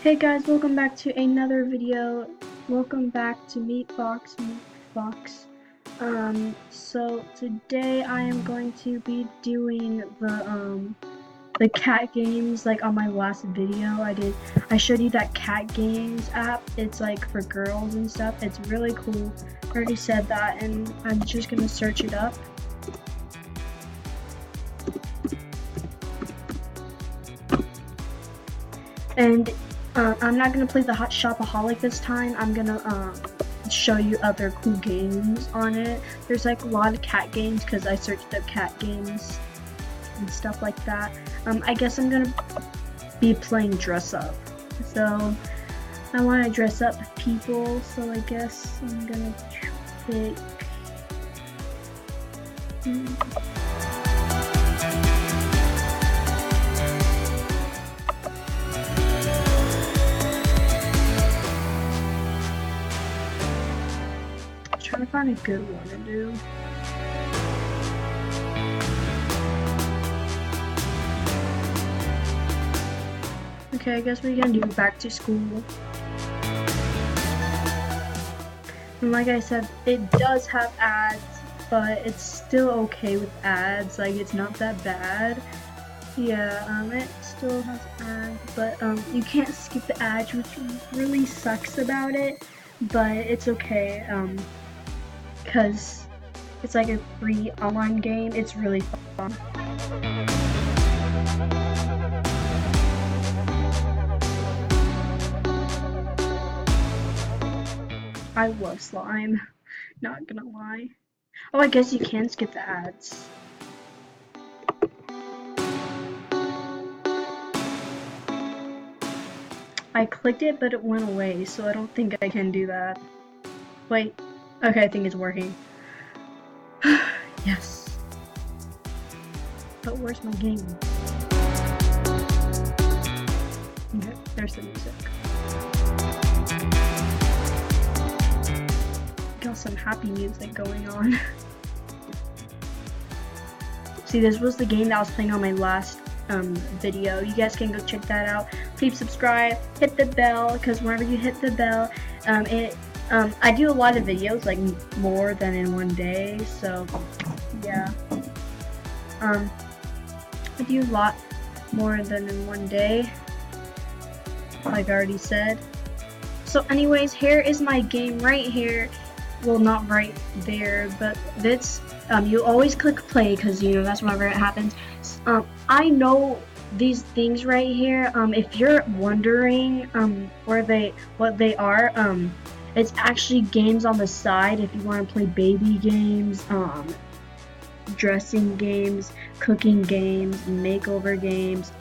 Hey guys, welcome back to another video. Welcome back to Meat Fox. So today I am going to be doing the cat games like on my last video. I showed you that cat games app. It's like for girls and stuff. It's really cool. I already said that, and I'm just gonna search it up. And I'm not gonna play the Hot Shopaholic this time. I'm gonna show you other cool games on it. There's like a lot of cat games because I searched up cat games and stuff like that. I guess I'm gonna be playing dress up. So I want to dress up people. So I guess I'm gonna pick. Trying to find a good one to do. Okay, I guess we're gonna do back to school. And like I said, it does have ads, but it's still okay with ads. Like, it's not that bad. Yeah, it still has ads, but you can't skip the ads, which really sucks about it. But it's okay, because it's like a free online game. It's really fun. I love slime, not gonna lie. Oh, I guess you can skip the ads. I clicked it, but it went away, so I don't think I can do that. Wait. Okay, I think it's working. Yes. But where's my game? Okay, there's the music. Got some happy music going on. See, this was the game that I was playing on my last video. You guys can go check that out. Please subscribe, hit the bell, because whenever you hit the bell, I do a lot of videos, like more than in one day, so yeah. I do a lot more than in one day, like I already said. So anyways, here is my game right here. Well, not right there, but this, you always click play, because you know that's whenever it happens. I know these things right here. If you're wondering what they are, it's actually games on the side if you want to play baby games, dressing games, cooking games, makeover games,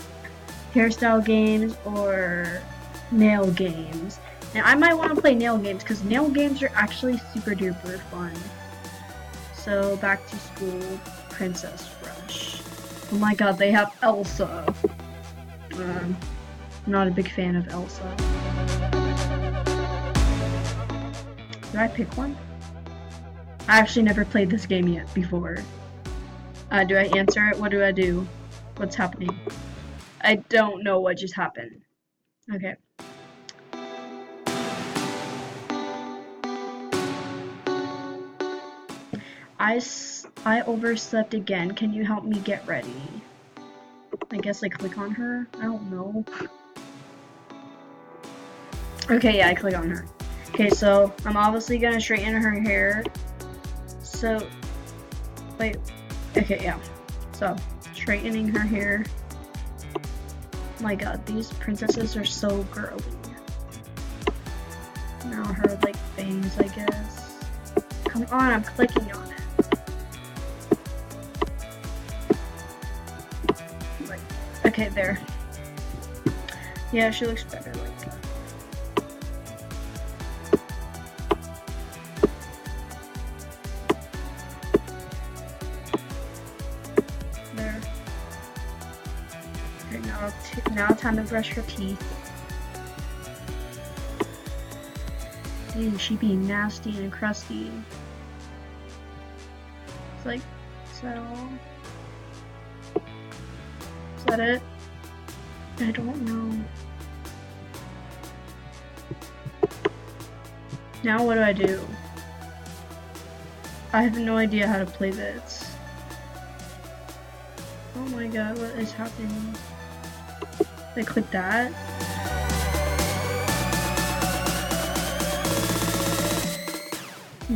hairstyle games, or nail games. And I might want to play nail games because nail games are actually super duper fun. So back to school, Princess Rush. Oh my god, they have Elsa. I'm not a big fan of Elsa. Did I pick one? I actually never played this game yet before. Do I answer it? What do I do? What's happening? I don't know what just happened. Okay. I overslept again. Can you help me get ready? I guess I click on her? I don't know. Okay, yeah, I click on her. Okay, so I'm obviously gonna straighten her hair. So, wait. Okay, yeah. So, straightening her hair. My god, these princesses are so girly. Now her, like, bangs, I guess. Come on, I'm clicking on it. Like, okay, there. Yeah, she looks better like that. There. Okay, now time to brush her teeth. Dang, she being nasty and crusty. It's like, is that all? Is that it? I don't know. Now what do I do? I have no idea how to play this. Oh my god, what is happening? I click that.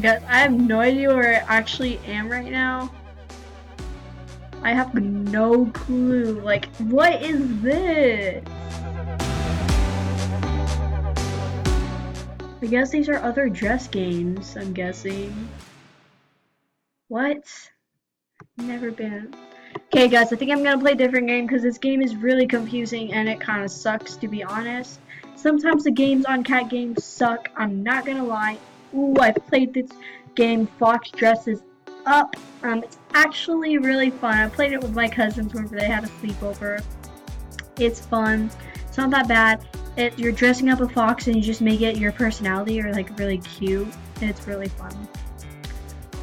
Guys, I have no idea where I actually am right now. I have no clue. Like, what is this? I guess these are other dress games, I'm guessing. What? Never been. Okay guys, I think I'm gonna play a different game because this game is really confusing and it kind of sucks, to be honest. Sometimes the games on Cat Games suck, I'm not gonna lie. Ooh, I played this game, Fox Dresses Up. It's actually really fun. I played it with my cousins whenever they had a sleepover. It's fun. It's not that bad. You're dressing up a fox and you just make it your personality or like really cute. And it's really fun.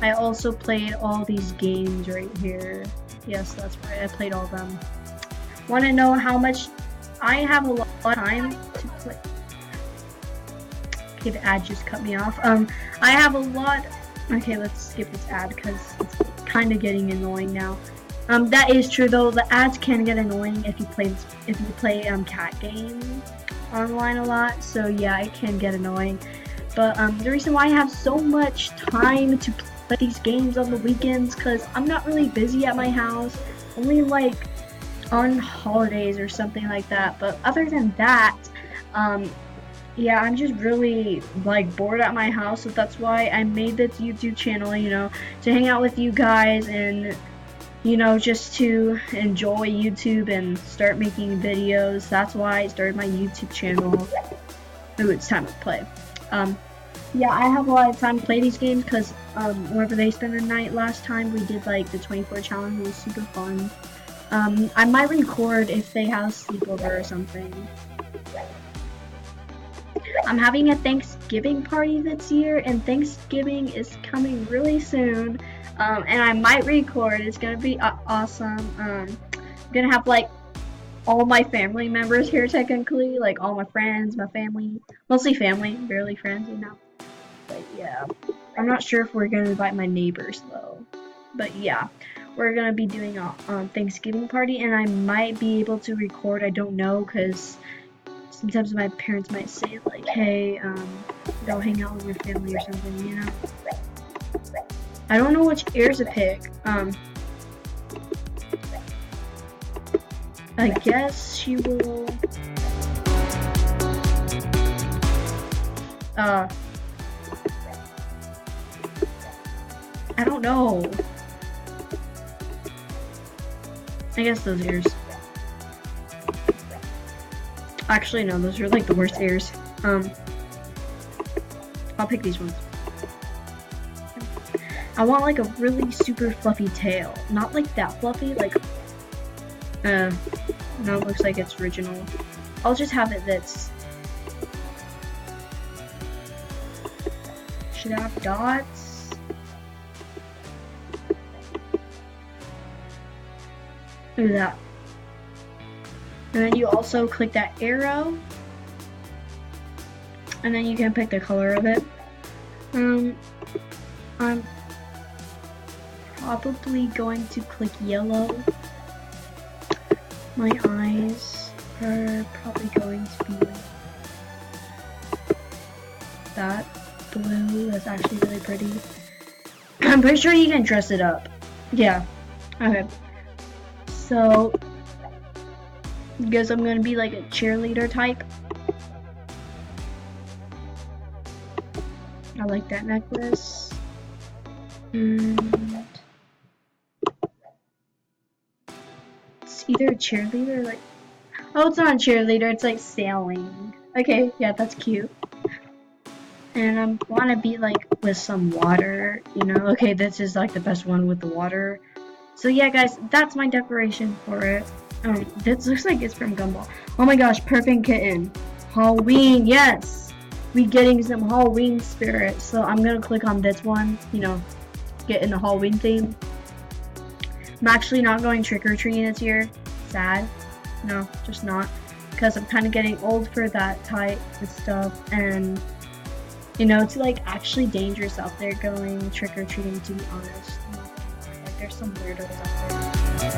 I also played all these games right here. Yes, that's right. I played all of them. Want to know how much? I have a lot of time to play. Okay, the ad just cut me off. I have a lot. Okay, let's skip this ad because it's kind of getting annoying now. That is true though. The ads can get annoying if you play cat games online a lot. So yeah, it can get annoying. But the reason why I have so much time to play these games on the weekends, because I'm not really busy at my house. Only like on holidays or something like that. But other than that, yeah, I'm just really like bored at my house, so that's why I made this YouTube channel, you know, to hang out with you guys and, you know, just to enjoy YouTube and start making videos. That's why I started my YouTube channel. Ooh, it's time to play. Yeah, I have a lot of time to play these games because whenever they spent the night last time, we did like the 24 challenge. It was super fun. I might record if they have a sleepover or something. I'm having a Thanksgiving party this year, and Thanksgiving is coming really soon, and I might record. It's gonna be awesome. I'm gonna have like all my family members here, technically, like all my friends, my family, mostly family, barely friends, you know. But yeah, I'm not sure if we're gonna invite my neighbors though. But yeah, we're gonna be doing a Thanksgiving party, and I might be able to record. I don't know, cause sometimes my parents might say like, hey, go hang out with your family or something, you know? I don't know which ear to pick. I guess she will... I don't know. I guess those ears. Actually, no, those are like the worst ears. I'll pick these ones. I want like a really super fluffy tail. Not like that fluffy, like, no, it looks like it's original. I'll just have it that's... Should I have dots? Look at that. And then you also click that arrow, and then you can pick the color of it. I'm probably going to click yellow. My eyes are probably going to be like that. Blue, that's actually really pretty. I'm pretty sure you can dress it up. Yeah, okay. So, I guess I'm gonna be like a cheerleader type. I like that necklace. And it's either a cheerleader or like... Oh, it's not a cheerleader, it's like sailing. Okay, yeah, that's cute. And I want to be like with some water, you know? Okay, this is like the best one with the water. So yeah, guys, that's my decoration for it. This looks like it's from Gumball. Oh my gosh, Perfect Kitten. Halloween, yes! We getting some Halloween spirit. So I'm gonna click on this one, you know, get in the Halloween theme. I'm actually not going trick-or-treating this year. Sad. No, just not. Because I'm kind of getting old for that type of stuff. And You know, it's like actually dangerous out there going trick-or-treating, to be honest. Like there's some weirdos out there.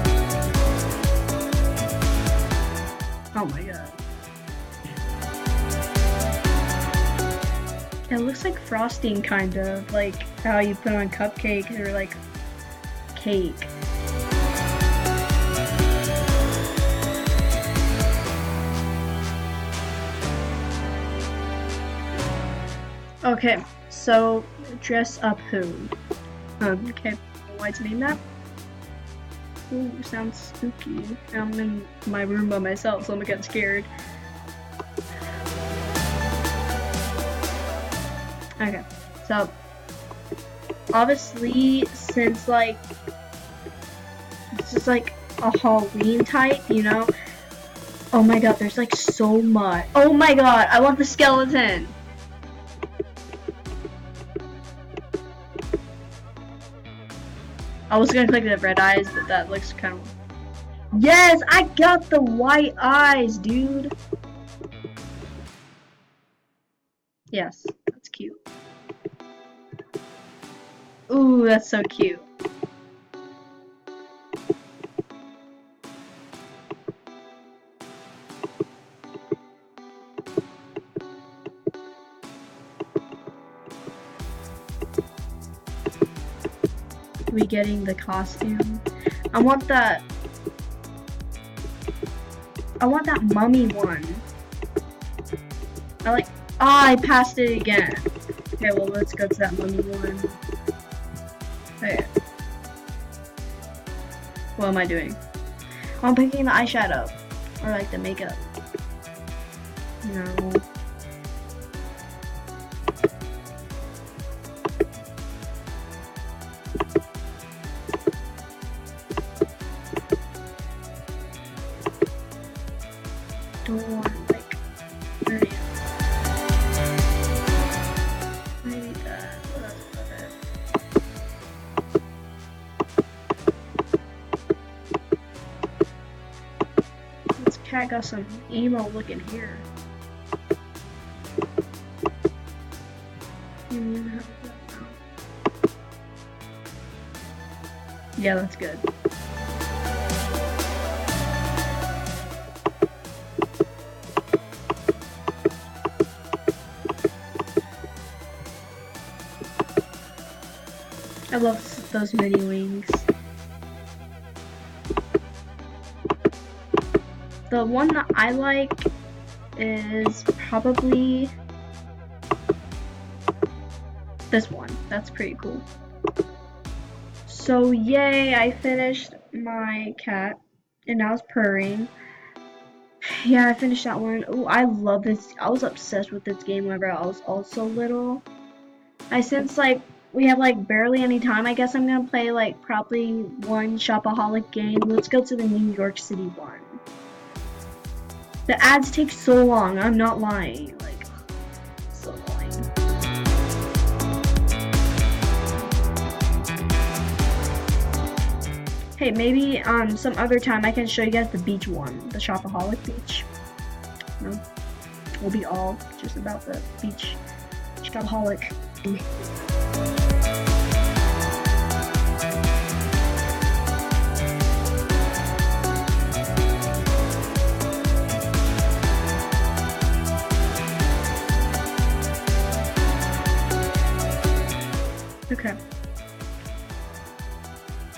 Oh my god. It looks like frosting, kind of. Like how you put on cupcakes or like cake. Okay, so dress up who? Okay, why'd you name that? Ooh, sounds spooky. I'm in my room by myself, so I'm getting scared. Okay, so obviously since like this is like a Halloween type, you know? Oh my god, there's like so much. Oh my god, I want the skeleton! I was gonna click the red eyes, but that looks kind of... Yes! I got the white eyes, dude! Yes, that's cute. Ooh, that's so cute. We getting the costume. I want that mummy one. I passed it again. Okay, well let's go to that mummy one. Okay. What am I doing? I'm picking the eyeshadow. Or like the makeup. No. Don't want like maybe that. This cat got some emo looking hair. Yeah, that's good. I love those mini wings. The one that I like is probably this one. That's pretty cool. So yay, I finished my cat and now it's purring. Yeah, I finished that one. Oh, I love this. I was obsessed with this game whenever I was also little. Since like we have like barely any time, I guess I'm gonna play like probably one Shopaholic game. Let's go to the New York City one. The ads take so long, I'm not lying. Like, so annoying. Hey, maybe some other time I can show you guys the beach one, the Shopaholic beach. No, we'll be all just about the beach Shopaholic. Okay.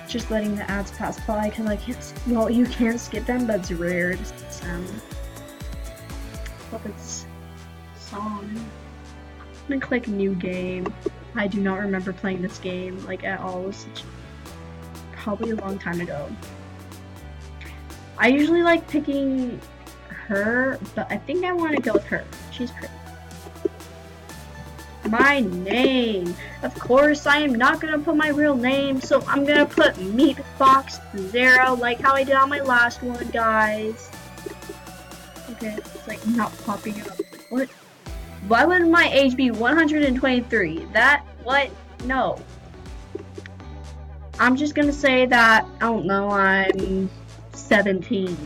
Just letting the ads pass by because I can't. Well, you can skip them, but it's rare to skip them. Hope it's song. I'm gonna click new game. I do not remember playing this game like at all. It was probably a long time ago. I usually like picking her, but I think I want to go with her. She's pretty. My name. Of course, I am not gonna put my real name, so I'm gonna put MeatFox0, like how I did on my last one, guys. Okay, it's like not popping up. What? Why would my age be 123? That, what? No. I'm just gonna say that, I don't know, I'm 17.